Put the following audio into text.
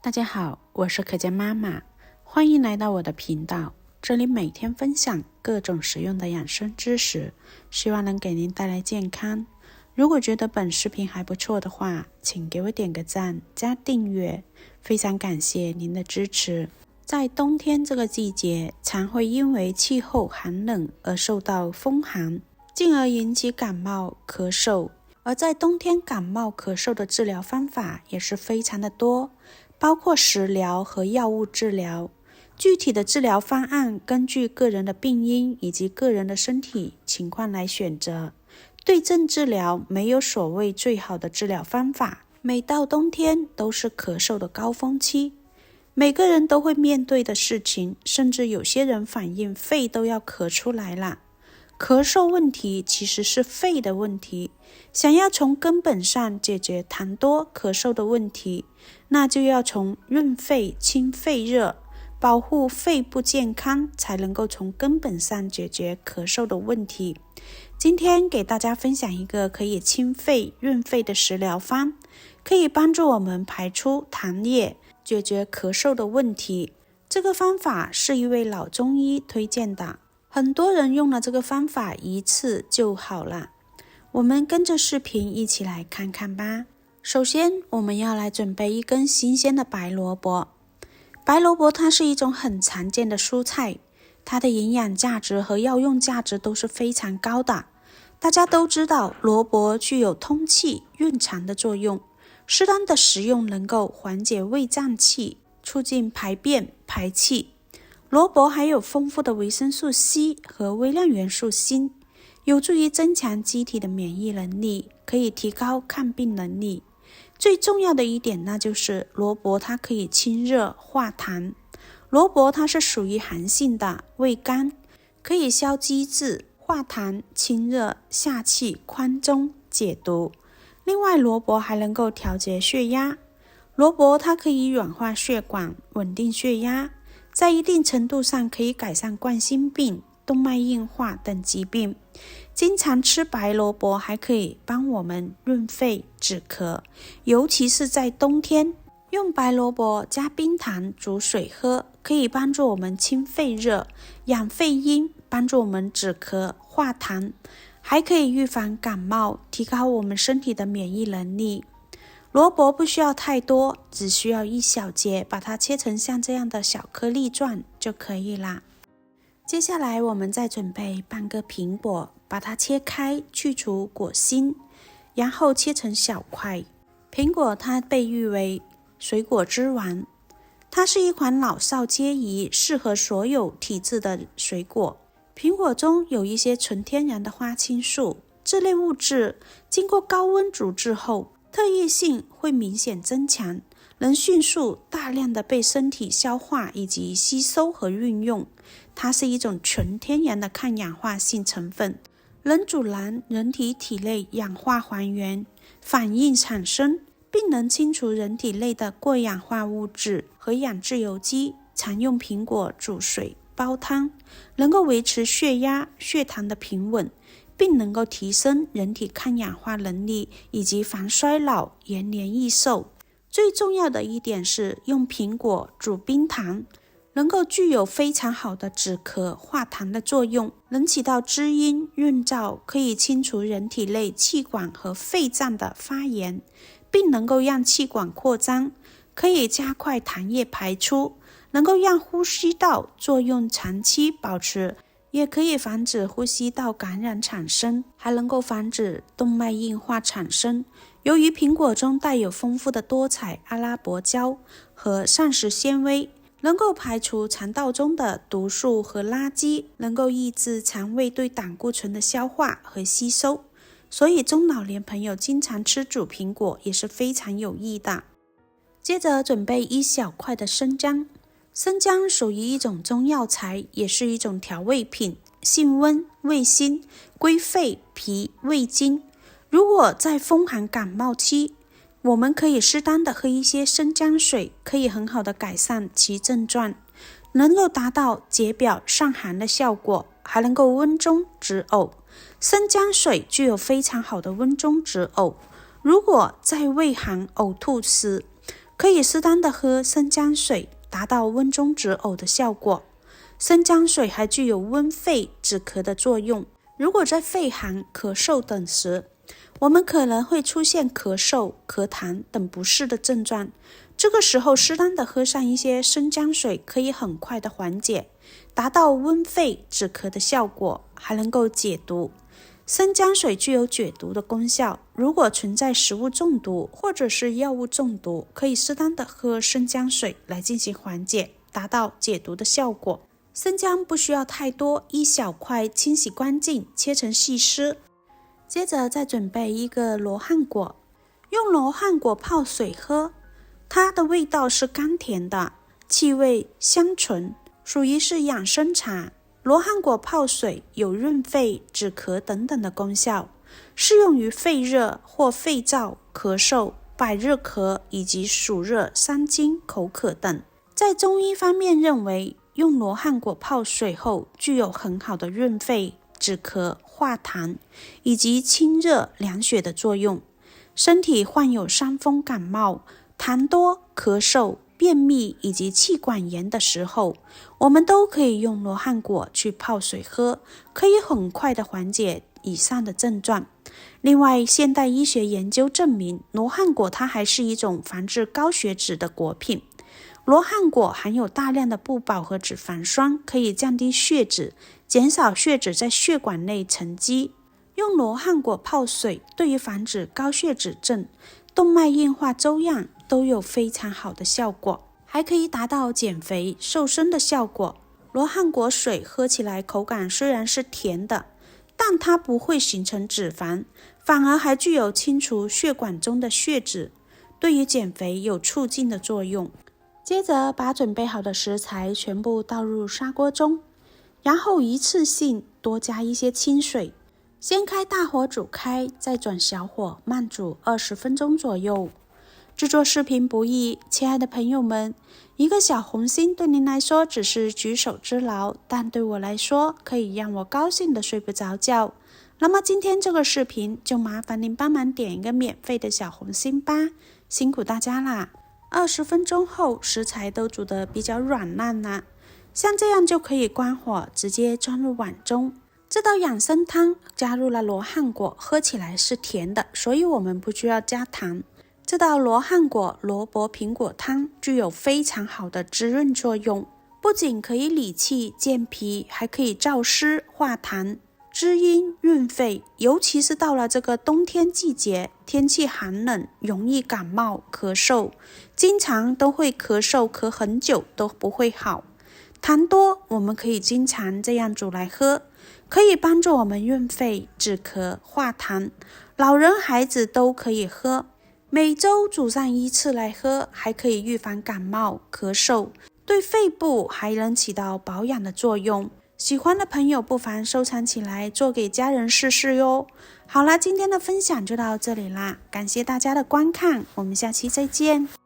大家好，我是可嘉妈妈，欢迎来到我的频道。这里每天分享各种实用的养生知识，希望能给您带来健康。如果觉得本视频还不错的话，请给我点个赞加订阅，非常感谢您的支持。在冬天这个季节，常会因为气候寒冷而受到风寒，进而引起感冒、咳嗽。而在冬天感冒咳嗽的治疗方法也是非常的多，包括食疗和药物治疗。具体的治疗方案根据个人的病因以及个人的身体情况来选择。对症治疗没有所谓最好的治疗方法，每到冬天都是咳嗽的高峰期，每个人都会面对的事情，甚至有些人反映肺都要咳出来了。咳嗽问题其实是肺的问题，想要从根本上解决痰多咳嗽的问题，那就要从润肺清肺热，保护肺部健康，才能够从根本上解决咳嗽的问题。今天给大家分享一个可以清肺润肺的食疗方，可以帮助我们排出痰液，解决咳嗽的问题。这个方法是一位老中医推荐的，很多人用了这个方法一次就好了。我们跟着视频一起来看看吧。首先我们要来准备一根新鲜的白萝卜。白萝卜它是一种很常见的蔬菜，它的营养价值和药用价值都是非常高的。大家都知道萝卜具有通气润肠的作用，适当的食用能够缓解胃胀气，促进排便排气。萝卜还有丰富的维生素 C 和微量元素锌，有助于增强机体的免疫能力，可以提高抗病能力。最重要的一点那就是萝卜它可以清热化痰。萝卜它是属于寒性的，味甘，可以消积滞、化痰、清热、下气、宽中、解毒。另外萝卜还能够调节血压，萝卜它可以软化血管，稳定血压，在一定程度上可以改善冠心病、动脉硬化等疾病。经常吃白萝卜还可以帮我们润肺止咳，尤其是在冬天，用白萝卜加冰糖煮水喝，可以帮助我们清肺热、养肺阴，帮助我们止咳化痰，还可以预防感冒，提高我们身体的免疫能力。萝卜不需要太多，只需要一小节，把它切成像这样的小颗粒状就可以啦。接下来我们再准备半个苹果，把它切开，去除果心，然后切成小块。苹果它被誉为水果之王，它是一款老少皆宜，适合所有体质的水果。苹果中有一些纯天然的花青素，这类物质经过高温煮制后，特异性会明显增强，能迅速大量的被身体消化以及吸收和运用。它是一种纯天然的抗氧化性成分，能阻拦人体内氧化还原反应产生，并能清除人体内的过氧化物质和氧自由基。常用苹果煮水煲汤，能够维持血压血糖的平稳，并能够提升人体抗氧化能力以及防衰老延年益寿。最重要的一点是用苹果煮冰糖，能够具有非常好的止咳化痰的作用，能起到滋阴润燥，可以清除人体内气管和肺脏的发炎，并能够让气管扩张，可以加快痰液排出，能够让呼吸道作用长期保持，也可以防止呼吸道感染产生，还能够防止动脉硬化产生。由于苹果中带有丰富的多彩阿拉伯胶和膳食纤维，能够排除肠道中的毒素和垃圾，能够抑制肠胃对胆固醇的消化和吸收，所以中老年朋友经常吃煮苹果也是非常有益的。接着准备一小块的生姜。生姜属于一种中药材，也是一种调味品，性温味辛，归肺脾胃经。如果在风寒感冒期，我们可以适当的喝一些生姜水，可以很好的改善其症状，能够达到解表散寒的效果，还能够温中止呕。生姜水具有非常好的温中止呕。如果在胃寒呕吐时，可以适当的喝生姜水，达到温中止呕的效果。生姜水还具有温肺止咳的作用。如果在肺寒、咳嗽等时，我们可能会出现咳嗽、咳痰等不适的症状，这个时候适当的喝上一些生姜水，可以很快的缓解，达到温肺止咳的效果，还能够解毒。生姜水具有解毒的功效，如果存在食物中毒或者是药物中毒，可以适当的喝生姜水来进行缓解，达到解毒的效果。生姜不需要太多，一小块清洗干净，切成细丝。接着再准备一个罗汉果，用罗汉果泡水喝，它的味道是甘甜的，气味香醇，属于是养生茶。罗汉果泡水有润肺、止咳等等的功效，适用于肺热或肺燥、咳嗽、百日咳以及暑热、伤津、口渴等。在中医方面认为，用罗汉果泡水后具有很好的润肺、止咳、化痰以及清热凉血的作用。身体患有伤风感冒、痰多、咳嗽、便秘以及气管炎的时候，我们都可以用罗汉果去泡水喝，可以很快的缓解以上的症状。另外，现代医学研究证明，罗汉果它还是一种防治高血脂的果品。罗汉果含有大量的不饱和脂肪酸，可以降低血脂，减少血脂在血管内沉积。用罗汉果泡水，对于防止高血脂症、动脉硬化粥样都有非常好的效果，还可以达到减肥瘦身的效果。罗汉果水喝起来口感虽然是甜的，但它不会形成脂肪，反而还具有清除血管中的血脂，对于减肥有促进的作用。接着把准备好的食材全部倒入砂锅中，然后一次性多加一些清水，先开大火煮开，再转小火慢煮20分钟左右。制作视频不易，亲爱的朋友们，一个小红心对您来说只是举手之劳，但对我来说可以让我高兴的睡不着觉。那么今天这个视频就麻烦您帮忙点一个免费的小红心吧，辛苦大家啦！20分钟后，食材都煮得比较软烂了，像这样就可以关火，直接装入碗中。这道养生汤加入了罗汉果，喝起来是甜的，所以我们不需要加糖。这道罗汉果萝卜苹果汤具有非常好的滋润作用，不仅可以理气健脾，还可以燥湿化痰、滋阴润肺。尤其是到了这个冬天季节，天气寒冷，容易感冒咳嗽，经常都会咳嗽咳很久都不会好。痰多我们可以经常这样煮来喝，可以帮助我们润肺止咳化痰，老人孩子都可以喝。每周煮上1次来喝，还可以预防感冒咳嗽，对肺部还能起到保养的作用。喜欢的朋友不妨收藏起来，做给家人试试哟。好啦，今天的分享就到这里啦，感谢大家的观看，我们下期再见。